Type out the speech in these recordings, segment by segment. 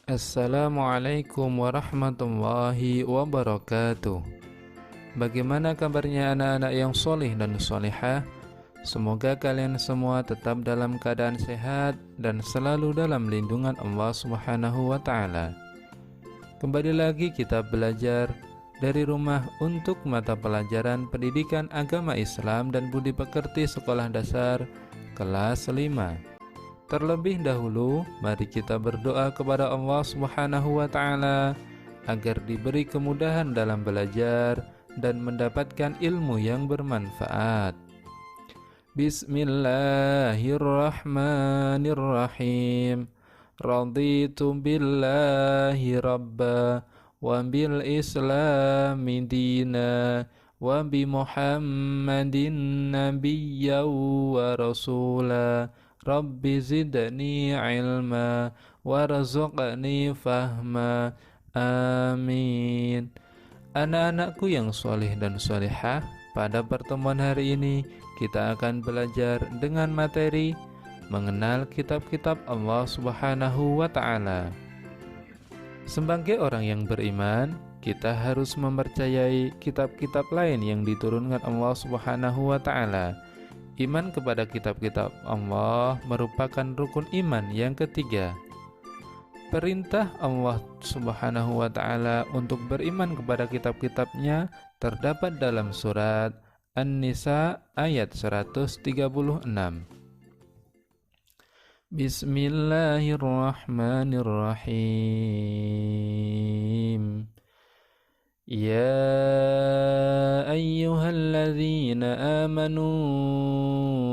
Assalamualaikum warahmatullahi wabarakatuh. Bagaimana kabarnya anak-anak yang solih dan solihah? Semoga kalian semua tetap dalam keadaan sehat dan selalu dalam lindungan Allah Subhanahu wa Ta'ala. Kembali lagi kita belajar dari rumah untuk mata pelajaran Pendidikan Agama Islam dan Budi Pekerti Sekolah Dasar kelas 5. Terlebih dahulu, mari kita berdoa kepada Allah Subhanahu wa Ta'ala agar diberi kemudahan dalam belajar dan mendapatkan ilmu yang bermanfaat. Bismillahirrahmanirrahim. Raditu billahi rabba wa bil islami dina wa bi Muhammadin nabiyya wa rasula. Rabbi zidni ilma warzuqni fahma. Amin. Anak-anakku yang soleh dan solehah, pada pertemuan hari ini kita akan belajar dengan materi mengenal kitab-kitab Allah Subhanahu wa Ta'ala. Sebagai orang yang beriman, kita harus mempercayai kitab-kitab lain yang diturunkan Allah Subhanahu wa Ta'ala. Iman kepada kitab-kitab Allah merupakan rukun iman yang ketiga. Perintah Allah Subhanahu wa Ta'ala untuk beriman kepada kitab-kitabnya terdapat dalam surat An-Nisa ayat 136. Bismillahirrahmanirrahim. Ya ayyuhalladzina amanu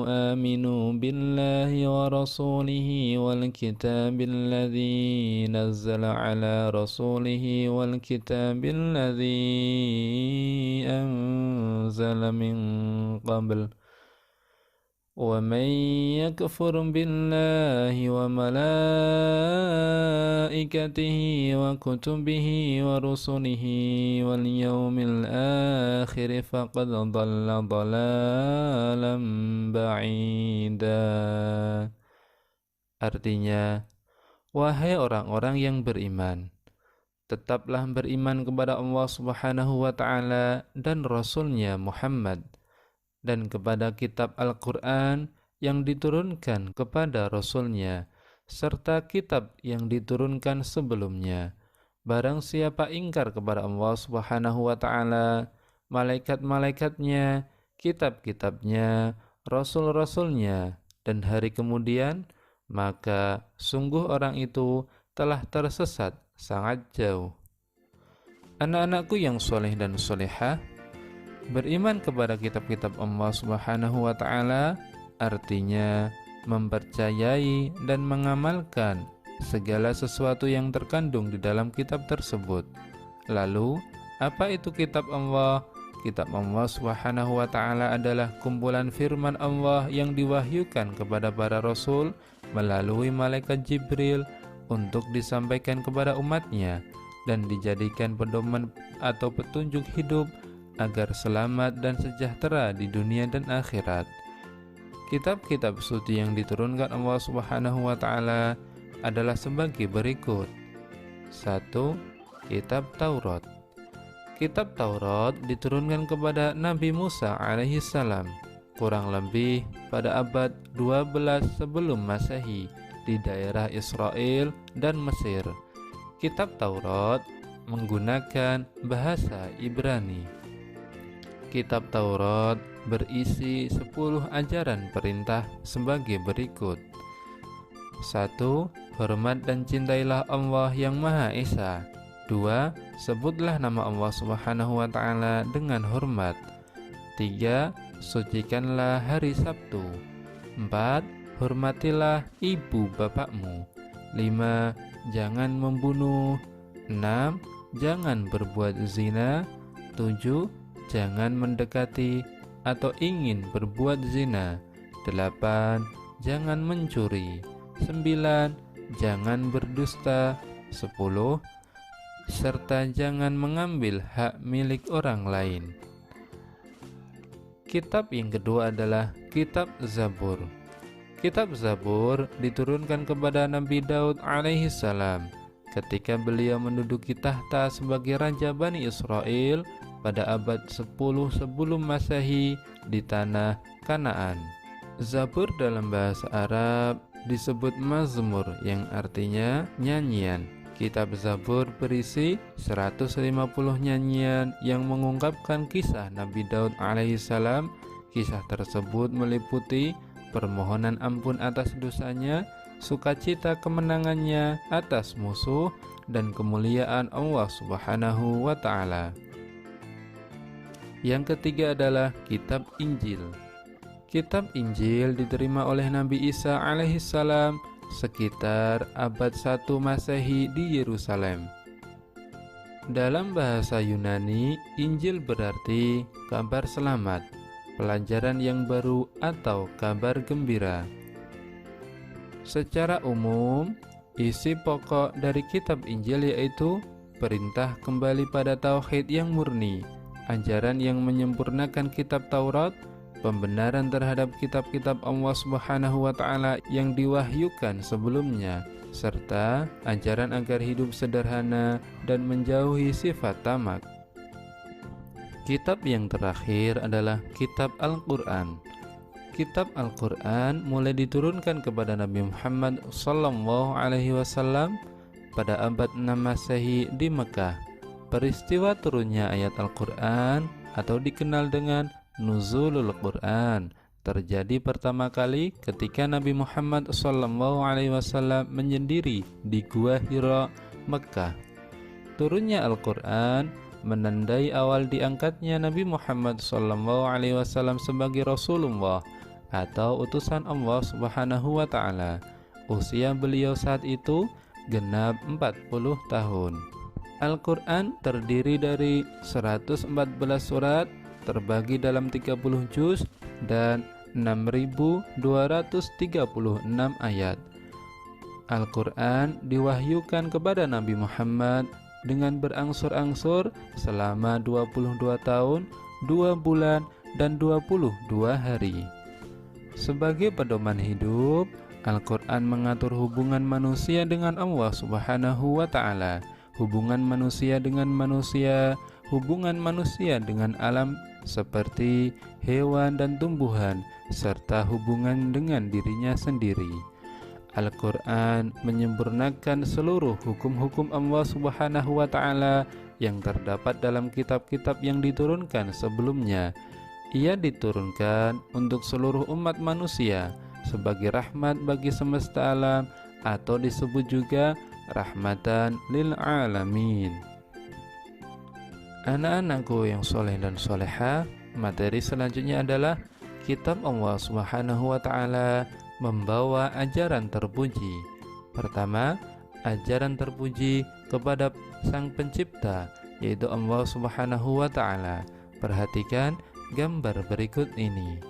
aminu billahi wa rasulihi wal kitabil ladzi nazzala ala rasulihi wal kitabil ladzi anzala min qabl. وَمَنْ يَكْفُرْ بِاللَّهِ وَمَلَائِكَتِهِ وَكُتُبِهِ وَرُسُلِهِ وَالْيَوْمِ الْآخِرِ فَقَدْ ضَلَّ ضَلَالًا بَعِيدًا. Artinya, wahai orang-orang yang beriman, tetaplah beriman kepada Allah Subhanahu wa Ta'ala dan Rasul-Nya Muhammad, dan kepada kitab Al-Quran yang diturunkan kepada Rasul-Nya, serta kitab yang diturunkan sebelumnya. Barang siapa ingkar kepada Allah Subhanahu wa Ta'ala, malaikat-malaikatnya, kitab-kitabnya, rasul-rasulnya, dan hari kemudian, maka sungguh orang itu telah tersesat sangat jauh. Anak-anakku yang soleh dan solehah, beriman kepada kitab-kitab Allah Subhanahu wa Ta'ala artinya mempercayai dan mengamalkan segala sesuatu yang terkandung di dalam kitab tersebut. Lalu, apa itu kitab Allah? Kitab Allah Subhanahu wa Ta'ala adalah kumpulan firman Allah yang diwahyukan kepada para rasul melalui malaikat Jibril untuk disampaikan kepada umatnya dan dijadikan pedoman atau petunjuk hidup agar selamat dan sejahtera di dunia dan akhirat. Kitab-kitab suci yang diturunkan Allah Subhanahu wa Ta'ala adalah sebagai berikut. 1. Kitab Taurat. Kitab Taurat diturunkan kepada Nabi Musa alaihissalam kurang lebih pada abad 12 sebelum Masehi di daerah Israel dan Mesir. Kitab Taurat menggunakan bahasa Ibrani. Kitab Taurat berisi 10 ajaran perintah sebagai berikut. 1. Hormat dan cintailah Allah yang Maha Esa. 2. Sebutlah nama Allah Subhanahu wa Ta'ala dengan hormat. 3. Sucikanlah hari Sabtu. 4. Hormatilah ibu bapakmu. 5. Jangan membunuh. 6. Jangan berbuat zina. 7. Jangan mendekati atau ingin berbuat zina. 8. Jangan mencuri. 9. Jangan berdusta. 10. Serta jangan mengambil hak milik orang lain. Kitab yang kedua adalah Kitab Zabur. Kitab Zabur diturunkan kepada Nabi Daud alaihissalam ketika beliau menduduki tahta sebagai Raja Bani Israel pada abad 10 sebelum Masehi di tanah Kanaan. Zabur dalam bahasa Arab disebut Mazmur yang artinya nyanyian. Kitab Zabur berisi 150 nyanyian yang mengungkapkan kisah Nabi Daud alaihissalam. Kisah tersebut meliputi permohonan ampun atas dosanya, sukacita kemenangannya atas musuh, dan kemuliaan Allah Subhanahu wa Ta'ala. Yang ketiga adalah Kitab Injil. Kitab Injil diterima oleh Nabi Isa alaihissalam sekitar abad 1 Masehi di Yerusalem. Dalam bahasa Yunani, Injil berarti kabar selamat, pelajaran yang baru, atau kabar gembira. Secara umum, isi pokok dari kitab Injil yaitu perintah kembali pada tauhid yang murni, ajaran yang menyempurnakan kitab Taurat, pembenaran terhadap kitab-kitab Allah Subhanahu wa Ta'ala yang diwahyukan sebelumnya, serta ajaran agar hidup sederhana dan menjauhi sifat tamak. Kitab yang terakhir adalah Kitab Al-Quran. Kitab Al-Quran mulai diturunkan kepada Nabi Muhammad SAW pada abad 6 Masehi di Mekah. Peristiwa turunnya ayat Al-Quran atau dikenal dengan Nuzulul Quran terjadi pertama kali ketika Nabi Muhammad SAW menyendiri di Gua Hira, Mekah. Turunnya Al-Quran menandai awal diangkatnya Nabi Muhammad SAW sebagai Rasulullah atau utusan Allah Subhanahu wa Ta'ala. Usia beliau saat itu genap 40 tahun. Al-Quran terdiri dari 114 surat terbagi dalam 30 juz dan 6.236 ayat. Al-Quran diwahyukan kepada Nabi Muhammad dengan berangsur-angsur selama 22 tahun, 2 bulan, dan 22 hari. Sebagai pedoman hidup, Al-Quran mengatur hubungan manusia dengan Allah Subhanahu wa Ta'ala, hubungan manusia dengan manusia, hubungan manusia dengan alam seperti hewan dan tumbuhan, serta hubungan dengan dirinya sendiri. Al-Quran menyempurnakan seluruh hukum-hukum Allah Subhanahu wa Ta'ala yang terdapat dalam kitab-kitab yang diturunkan sebelumnya. Ia diturunkan untuk seluruh umat manusia sebagai rahmat bagi semesta alam, atau disebut juga rahmatan lil alamin. Anak-anakku yang soleh dan soleha, materi selanjutnya adalah kitab Allah Subhanahu wa Ta'ala membawa ajaran terpuji. Pertama, ajaran terpuji kepada Sang Pencipta, yaitu Allah Subhanahu wa Ta'ala. Perhatikan gambar berikut ini.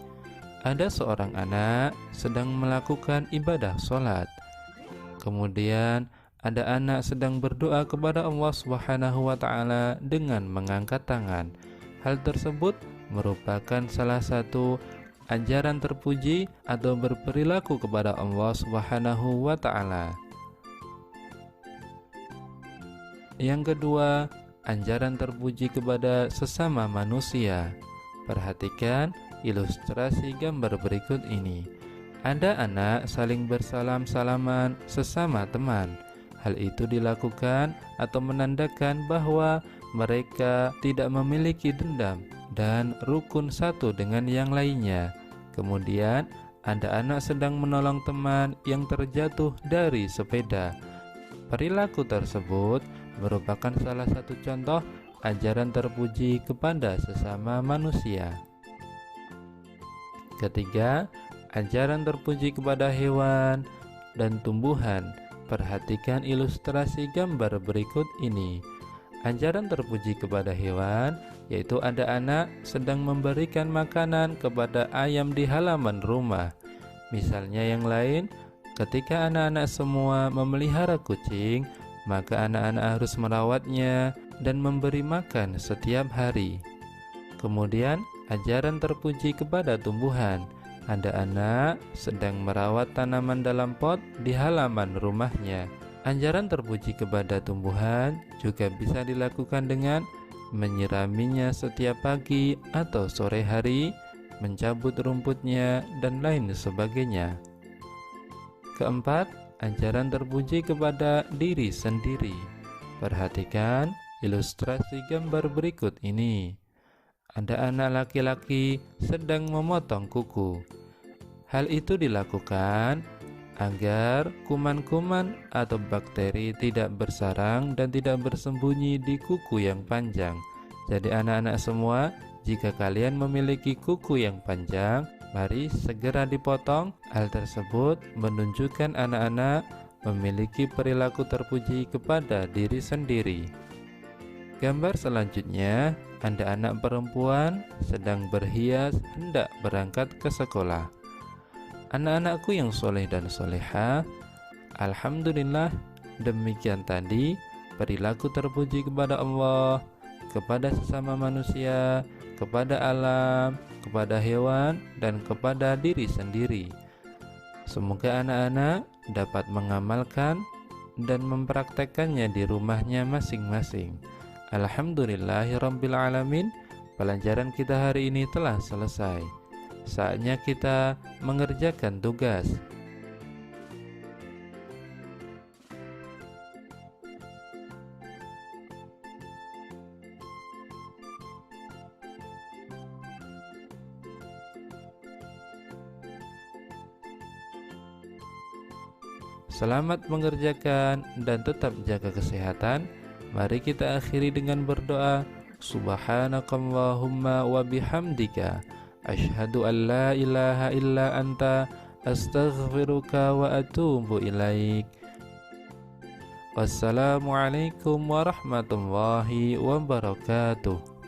Ada seorang anak sedang melakukan ibadah sholat. Kemudian ada anak sedang berdoa kepada Allah Subhanahu wa Ta'ala dengan mengangkat tangan. Hal tersebut merupakan salah satu ajaran terpuji atau berperilaku kepada Allah Subhanahu wa Ta'ala. Yang kedua, ajaran terpuji kepada sesama manusia. Perhatikan ilustrasi gambar berikut ini. Ada anak saling bersalam-salaman sesama teman. Hal itu dilakukan atau menandakan bahwa mereka tidak memiliki dendam dan rukun satu dengan yang lainnya. Kemudian ada anak sedang menolong teman yang terjatuh dari sepeda. Perilaku tersebut merupakan salah satu contoh ajaran terpuji kepada sesama manusia. Ketiga, ajaran terpuji kepada hewan dan tumbuhan. Perhatikan ilustrasi gambar berikut ini. Ajaran terpuji kepada hewan, yaitu ada anak sedang memberikan makanan kepada ayam di halaman rumah. Misalnya yang lain, ketika anak-anak semua memelihara kucing, maka anak-anak harus merawatnya dan memberi makan setiap hari. Kemudian, ajaran terpuji kepada tumbuhan. Ada anak sedang merawat tanaman dalam pot di halaman rumahnya. Anjuran terpuji kepada tumbuhan juga bisa dilakukan dengan menyiraminya setiap pagi atau sore hari, mencabut rumputnya, dan lain sebagainya. Keempat, anjuran terpuji kepada diri sendiri. Perhatikan ilustrasi gambar berikut ini. Ada anak laki-laki sedang memotong kuku. Hal itu dilakukan agar kuman-kuman atau bakteri tidak bersarang dan tidak bersembunyi di kuku yang panjang. Jadi anak-anak semua, jika kalian memiliki kuku yang panjang, mari segera dipotong. Hal tersebut menunjukkan anak-anak memiliki perilaku terpuji kepada diri sendiri. Gambar selanjutnya, ada anak perempuan sedang berhias hendak berangkat ke sekolah. Anak-anakku yang soleh dan soleha, alhamdulillah, demikian tadi perilaku terpuji kepada Allah, kepada sesama manusia, kepada alam, kepada hewan, dan kepada diri sendiri. Semoga anak-anak dapat mengamalkan dan mempraktekkannya di rumahnya masing-masing. Alhamdulillahirabbil alamin. Pelajaran kita hari ini telah selesai. Saatnya kita mengerjakan tugas. Selamat mengerjakan dan tetap jaga kesehatan. Mari kita akhiri dengan berdoa. Subhanakallahumma wa bihamdika asyhadu an la ilaha illa anta astaghfiruka wa atubu ilaik. Wassalamualaikum warahmatullahi wabarakatuh.